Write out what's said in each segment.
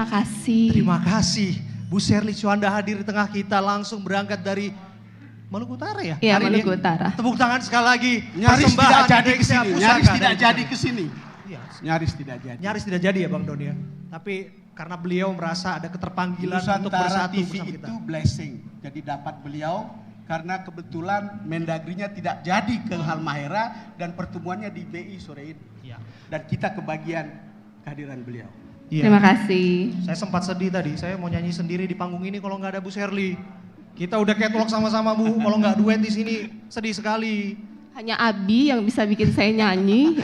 Terima kasih. Terima kasih. Bu Sherly Tjuanda hadir di tengah kita langsung berangkat dari Maluku Utara ya? Iya, Hari Maluku ini. Utara. Tepuk tangan sekali lagi. Nyaris tidak jadi ke Indonesia sini. Pusaka Nyaris tidak dan jadi Pusaka. ke sini. Iya. Nyaris tidak jadi. Nyaris tidak jadi ya Bang Don ya. Tapi karena beliau merasa ada keterpanggilan untuk Nusantara bersatu TV bersama kita. itu blessing. Jadi dapat beliau karena kebetulan Mendagrinya tidak jadi ke Halmahera dan pertemuannya di BI sore ini. Iya. Dan kita kebagian kehadiran beliau. Iya. Terima kasih. Saya sempat sedih tadi, saya mau nyanyi sendiri di panggung ini kalau nggak ada Bu Sherly. Kita udah catwalk sama-sama Bu, kalau nggak duet di sini sedih sekali. Hanya Abi yang bisa bikin saya nyanyi.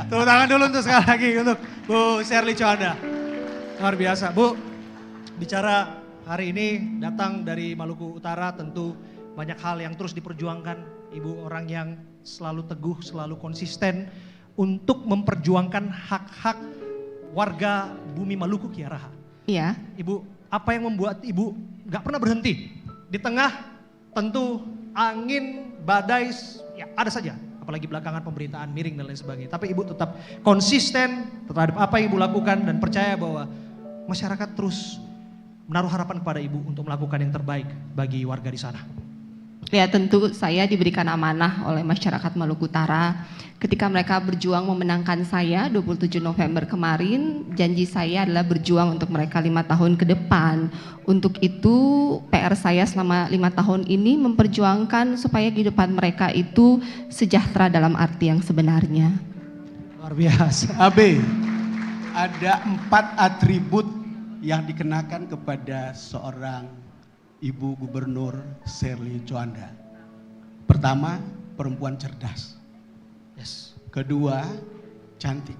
Tepuk tangan dulu untuk sekali lagi untuk Bu Sherly Tjuanda. Luar biasa. Bu, bicara hari ini datang dari Maluku Utara, tentu banyak hal yang terus diperjuangkan. Ibu orang yang selalu teguh, selalu konsisten untuk memperjuangkan hak-hak warga bumi Maluku Kiaraha. Iya. Ibu, apa yang membuat Ibu gak pernah berhenti? Di tengah tentu angin, badai, ya ada saja. Apalagi belakangan pemberitaan miring dan lain sebagainya. Tapi Ibu tetap konsisten terhadap apa yang Ibu lakukan dan percaya bahwa masyarakat terus menaruh harapan kepada Ibu untuk melakukan yang terbaik bagi warga di sana. Ya tentu saya diberikan amanah oleh masyarakat Maluku Utara. Ketika mereka berjuang memenangkan saya 27 November kemarin, janji saya adalah berjuang untuk mereka 5 tahun ke depan. Untuk itu PR saya selama 5 tahun ini memperjuangkan supaya kehidupan mereka itu sejahtera dalam arti yang sebenarnya. Luar biasa. AB, ada 4 atribut yang dikenakan kepada seorang Ibu Gubernur Sherly Tjuanda. Pertama, perempuan cerdas. Yes. Kedua, cantik.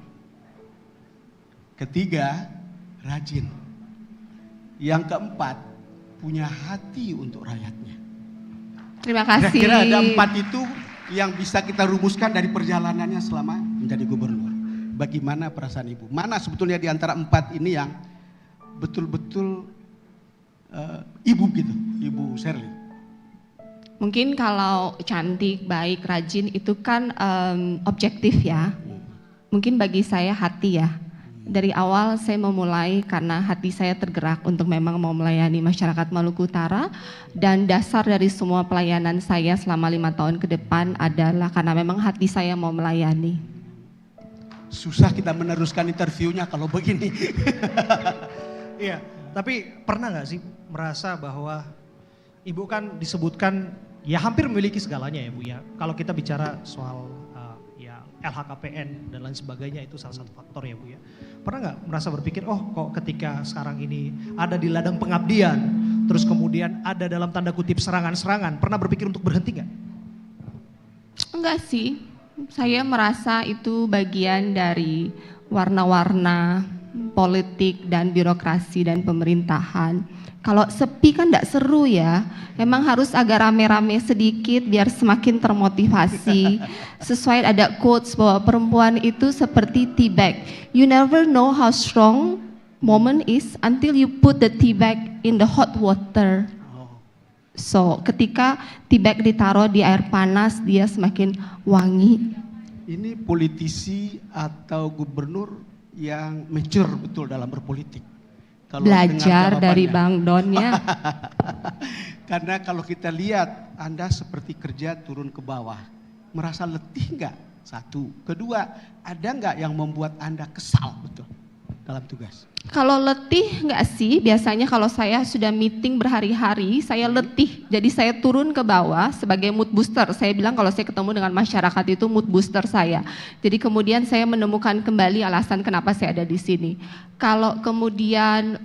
Ketiga, rajin. Yang keempat, punya hati untuk rakyatnya. Terima kasih. Kira-kira ada 4 itu yang bisa kita rumuskan dari perjalanannya selama menjadi gubernur. Bagaimana perasaan Ibu? Mana sebetulnya di antara 4 ini yang betul-betul Ibu gitu, Ibu Sherly? Mungkin kalau cantik, baik, rajin itu kan objektif ya. Mungkin bagi saya hati ya. Dari awal saya memulai karena hati saya tergerak untuk memang mau melayani masyarakat Maluku Utara. Dan dasar dari semua pelayanan saya selama 5 tahun ke depan adalah karena memang hati saya mau melayani. Susah kita meneruskan interviewnya kalau begini. Iya, tapi pernah nggak sih merasa bahwa Ibu kan disebutkan ya hampir memiliki segalanya ya Bu ya. Kalau kita bicara soal ya LHKPN dan lain sebagainya itu salah satu faktor ya Bu ya. Pernah nggak merasa berpikir oh kok ketika sekarang ini ada di ladang pengabdian terus kemudian ada dalam tanda kutip serangan-serangan, pernah berpikir untuk berhenti nggak? Enggak sih, saya merasa itu bagian dari warna-warna politik dan birokrasi dan pemerintahan. Kalau sepi kan enggak seru ya, emang harus agak rame-rame sedikit biar semakin termotivasi. Sesuai ada quotes bahwa perempuan itu seperti tea bag. You never know how strong moment is until you put the tea bag in the hot water. So ketika tea bag ditaruh di air panas dia semakin wangi. Ini politisi atau gubernur yang mature betul dalam berpolitik. Kalau Belajar dengar dari jawabannya. Bang Don ya. Karena kalau kita lihat Anda seperti kerja turun ke bawah. Merasa letih nggak? Satu. Kedua, ada nggak yang membuat Anda kesal betul dalam tugas? Kalau letih enggak sih, biasanya kalau saya sudah meeting berhari-hari, saya letih. Jadi saya turun ke bawah sebagai mood booster. Saya bilang kalau saya ketemu dengan masyarakat itu mood booster saya. Jadi kemudian saya menemukan kembali alasan kenapa saya ada di sini. Kalau kemudian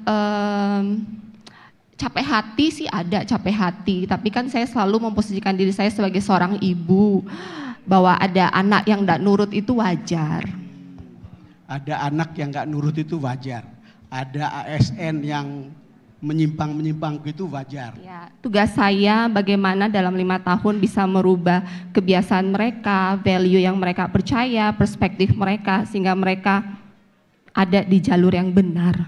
capek hati sih ada capek hati. Tapi kan saya selalu memposisikan diri saya sebagai seorang ibu. Bahwa ada anak yang enggak nurut itu wajar. Ada anak yang nggak nurut itu wajar. Ada ASN yang menyimpang itu wajar. Ya, tugas saya bagaimana dalam 5 tahun bisa merubah kebiasaan mereka, value yang mereka percaya, perspektif mereka, sehingga mereka ada di jalur yang benar.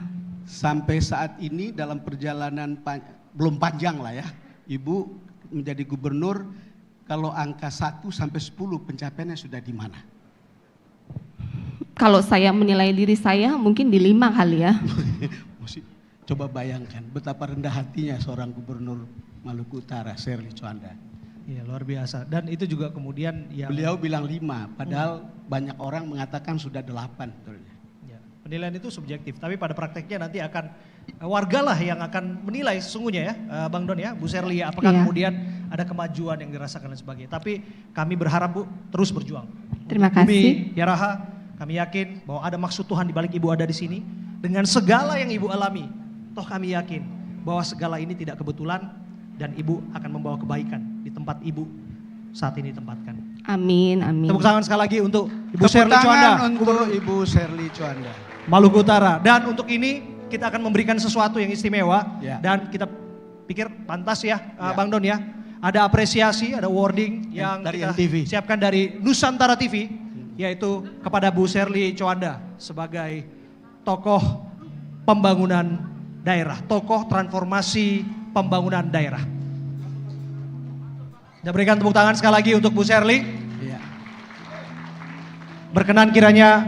Sampai saat ini dalam perjalanan belum panjang lah ya, Ibu menjadi gubernur, kalau angka 1 sampai 10 pencapaiannya sudah di mana? Kalau saya menilai diri saya mungkin di 5 kali ya. Coba bayangkan betapa rendah hatinya seorang gubernur Maluku Utara, Sherly Coanda. Iya, luar biasa. Dan itu juga kemudian yang Beliau bilang 5, padahal banyak orang mengatakan sudah 8. ya, penilaian itu subjektif, tapi pada prakteknya nanti akan wargalah yang akan menilai sesungguhnya ya, Bang Don ya, Bu Sherly, apakah Iya. kemudian ada kemajuan yang dirasakan dan sebagainya. Tapi kami berharap Bu terus berjuang. Terima Bumi kasih. Yaraha, kami yakin bahwa ada maksud Tuhan di balik Ibu ada di sini. Dengan segala yang Ibu alami, toh kami yakin bahwa segala ini tidak kebetulan dan Ibu akan membawa kebaikan di tempat Ibu saat ini ditempatkan. Amin, amin. Tepuk tangan sekali lagi untuk Ibu Tepuk Sherly Coanda, tangan untuk Ibu Sherly Coanda. Maluku Utara. Dan untuk ini kita akan memberikan sesuatu yang istimewa Ya. dan kita pikir pantas ya, Ya. Bang Don ya. Ada apresiasi, ada wording yang Dari kita NTV. siapkan dari Nusantara TV, yaitu kepada Bu Sherly Coanda sebagai tokoh pembangunan daerah, tokoh transformasi pembangunan daerah. Kita berikan tepuk tangan sekali lagi untuk Bu Sherly. Iya. Berkenan kiranya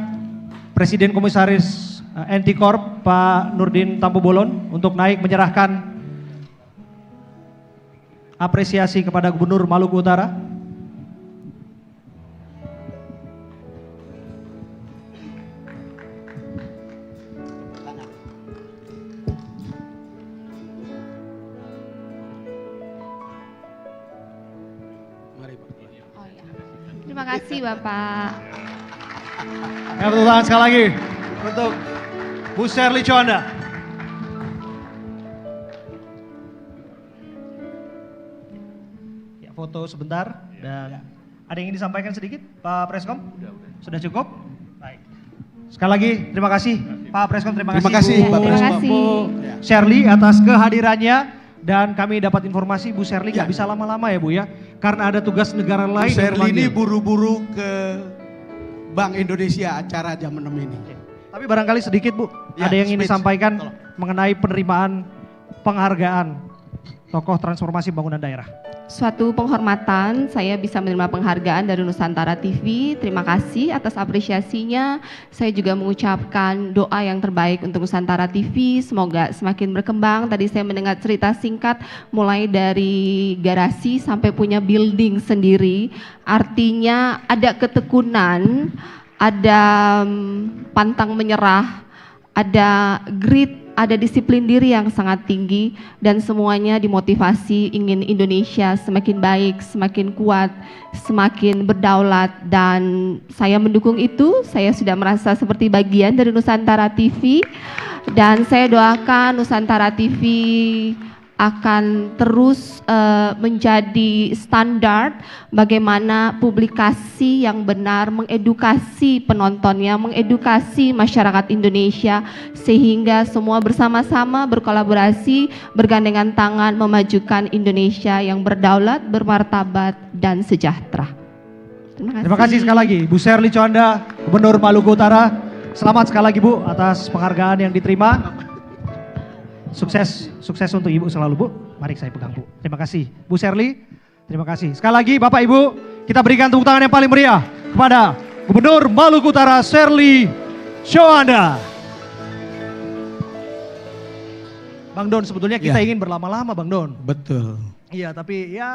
Presiden Komisaris NT Corp Pak Nurdin Tampu-Bolon untuk naik menyerahkan apresiasi kepada Gubernur Maluku Utara. Mari Pak. Oh, ya. Terima kasih Bapak. Ya, tepuk tangan sekali lagi untuk Bu Sherly Coanda. Ya, foto sebentar dan ada yang ingin disampaikan sedikit Pak Preskom? Sudah cukup? Baik. Sekali lagi terima kasih Pak Preskom, terima Terima kasih kasih, Bu, Pak Preskom. Bu Sherly atas kehadirannya dan kami dapat informasi Bu Sherly nggak Ya. bisa lama-lama ya Bu ya karena ada tugas negara Bu lain. yang Sherly ini memanggil. buru-buru ke Bank Indonesia acara jam 6 ini. Tapi barangkali sedikit Bu, Ya, ada yang ingin speech. disampaikan Tolong. mengenai penerimaan penghargaan tokoh transformasi pembangunan daerah. Suatu penghormatan saya bisa menerima penghargaan dari Nusantara TV. Terima kasih atas apresiasinya. Saya juga mengucapkan doa yang terbaik untuk Nusantara TV. Semoga semakin berkembang. Tadi saya mendengar cerita singkat mulai dari garasi sampai punya building sendiri. Artinya ada ketekunan, ada pantang menyerah, ada grit, ada disiplin diri yang sangat tinggi dan semuanya dimotivasi ingin Indonesia semakin baik, semakin kuat, semakin berdaulat dan saya mendukung itu. Saya sudah merasa seperti bagian dari Nusantara TV dan saya doakan Nusantara TV akan terus menjadi standar bagaimana publikasi yang benar mengedukasi penontonnya, mengedukasi masyarakat Indonesia sehingga semua bersama-sama berkolaborasi, bergandengan tangan memajukan Indonesia yang berdaulat, bermartabat dan sejahtera. Terima kasih sekali lagi Bu Sherly Coanda, Gubernur Maluku Utara. Selamat sekali lagi Bu atas penghargaan yang diterima. Sukses untuk Ibu selalu Bu. Mari saya pegang Bu. Terima kasih Bu Sherly. Terima kasih. Sekali lagi Bapak Ibu, kita berikan tepuk tangan yang paling meriah kepada Gubernur Maluku Utara Sherly Coanda. Bang Don, sebetulnya kita Ya. ingin berlama-lama Bang Don. Betul. Iya, tapi ya